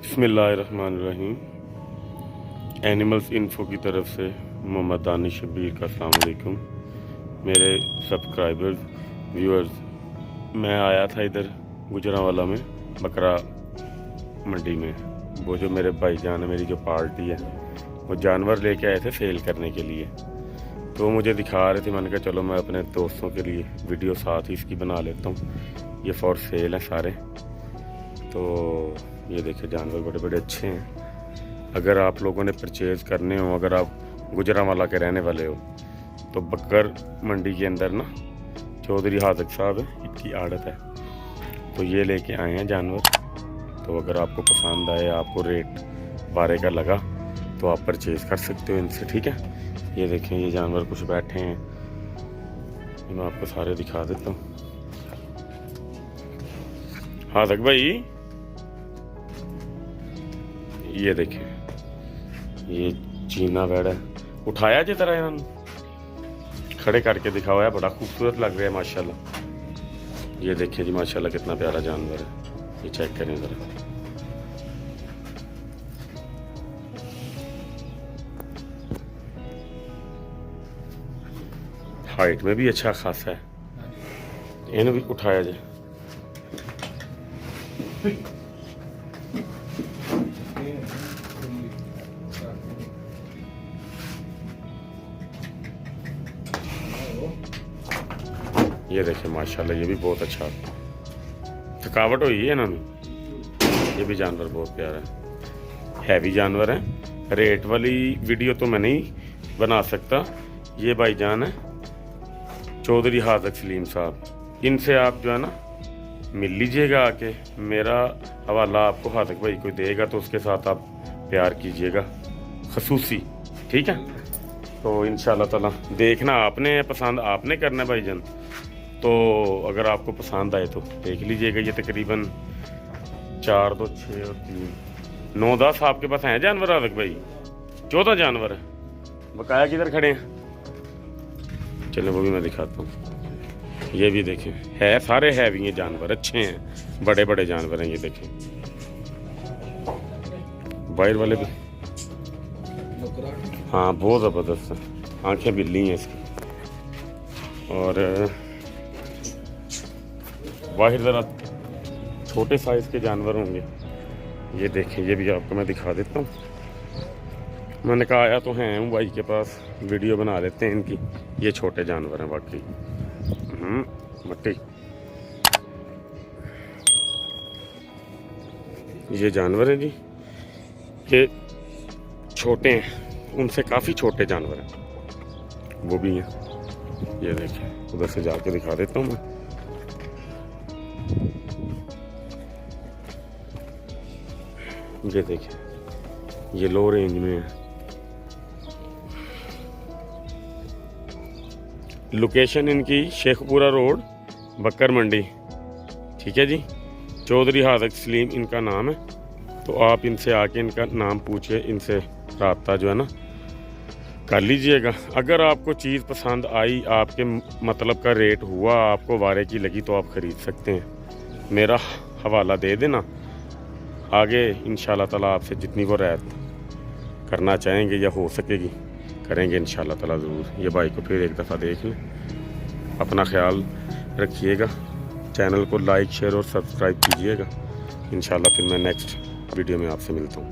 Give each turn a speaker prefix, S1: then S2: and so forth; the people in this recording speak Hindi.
S1: बिस्मिल्लाहिर्रहमानिर्रहीम। एनिमल्स इन्फो की तरफ से मोहम्मद दानिश शब्बीर का अस्सलाम वालेकुम। मेरे सब्सक्राइबर्स व्यूअर्स, मैं आया था इधर गुजरांवाला में बकरा मंडी में। वो जो मेरे भाईजान है, मेरी जो पार्टी है, वो जानवर लेके आए थे सेल करने के लिए। तो मुझे दिखा रहे थे, मैंने कहा चलो मैं अपने दोस्तों के लिए वीडियो साथ ही इसकी बना लेता हूँ। ये फॉर सेल है सारे। तो ये देखिए जानवर बड़े बड़े अच्छे हैं। अगर आप लोगों ने परचेज़ करने हो, अगर आप गुजरांवाला के रहने वाले हो, तो बकर मंडी के अंदर ना चौधरी हाज़क साहब है, इनकी आड़त है। तो ये लेके आए हैं जानवर। तो अगर आपको पसंद आए, आपको रेट बारे का लगा, तो आप परचेज़ कर सकते हो इनसे, ठीक है। ये देखें, ये जानवर कुछ बैठे हैं, मैं आपको सारे दिखा देता हूँ। हाज़क भाई, ये देखें, ये चीना बैड़ है। उठाया जिस तरह इन्होंने खड़े करके दिखा हुआ है, बड़ा खूबसूरत लग रहा है माशाल्लाह। ये देखिए जी, माशाल्लाह कितना प्यारा जानवर है। ये चेक करें ज़रा। हाइट में भी अच्छा खासा है। इन्हें भी उठाया जाए। ये देखिए माशाल्लाह, ये भी बहुत अच्छा थकावट हुई है इन्होंने। ये भी जानवर बहुत प्यारा है, हैवी जानवर है। रेट वाली वीडियो तो मैं नहीं बना सकता। ये भाईजान है चौधरी हाज़क सलीम साहब, इनसे आप जो है ना मिल लीजिएगा आके। मेरा हवाला आपको हाज़क भाई कोई देगा, तो उसके साथ आप प्यार कीजिएगा खसूसी, ठीक है। तो इंशाल्लाह ताला देखना, आपने पसंद आपने करना है भाईजान। तो अगर आपको पसंद आए तो देख लीजिएगा। ये तकरीबन 4, 2, 6 और 3, 9, 10 आपके पास हैं जानवर हाज़क भाई। 14 जानवर है। बकाया किधर खड़े हैं, चलो वो भी मैं दिखाता हूँ। ये भी देखें, है सारे हैवी हैं जानवर, अच्छे हैं, बड़े बड़े जानवर हैं। ये देखें, बाहर वाले भी हाँ बहुत ज़बरदस्त है। आंखें बिल्ली हैं इसकी। और बाहर ज़रा छोटे साइज़ के जानवर होंगे। ये देखें, ये भी आपको मैं दिखा देता हूँ। मैंने कहा आया तो हैं हूँ भाई के पास, वीडियो बना लेते हैं इनकी। ये छोटे जानवर हैं वाकई। मट्टी, ये जानवर हैं जी, ये छोटे हैं, उनसे काफ़ी छोटे जानवर हैं, वो भी हैं। ये देखें, उधर से जाके दिखा देता हूँ मैं। ये देखें, ये लो रेंज में है। लोकेशन इनकी शेखपुरा रोड, बकर मंडी, ठीक है जी। चौधरी हाज़क सलीम इनका नाम है। तो आप इनसे आके इनका नाम पूछ के इनसे राब्ता जो है ना कर लीजिएगा। अगर आपको चीज़ पसंद आई, आपके मतलब का रेट हुआ, आपको वारे की लगी, तो आप ख़रीद सकते हैं। मेरा हवाला दे देना, आगे इंशाल्लाह ताला आपसे जितनी वो रियायत करना चाहेंगे या हो सकेगी करेंगे इंशाल्लाह ताला ज़रूर। ये भाई को फिर एक दफ़ा देख लें। अपना ख्याल रखिएगा, चैनल को लाइक, शेयर और सब्सक्राइब कीजिएगा। इंशाल्लाह फिर मैं नेक्स्ट वीडियो में आपसे मिलता हूँ।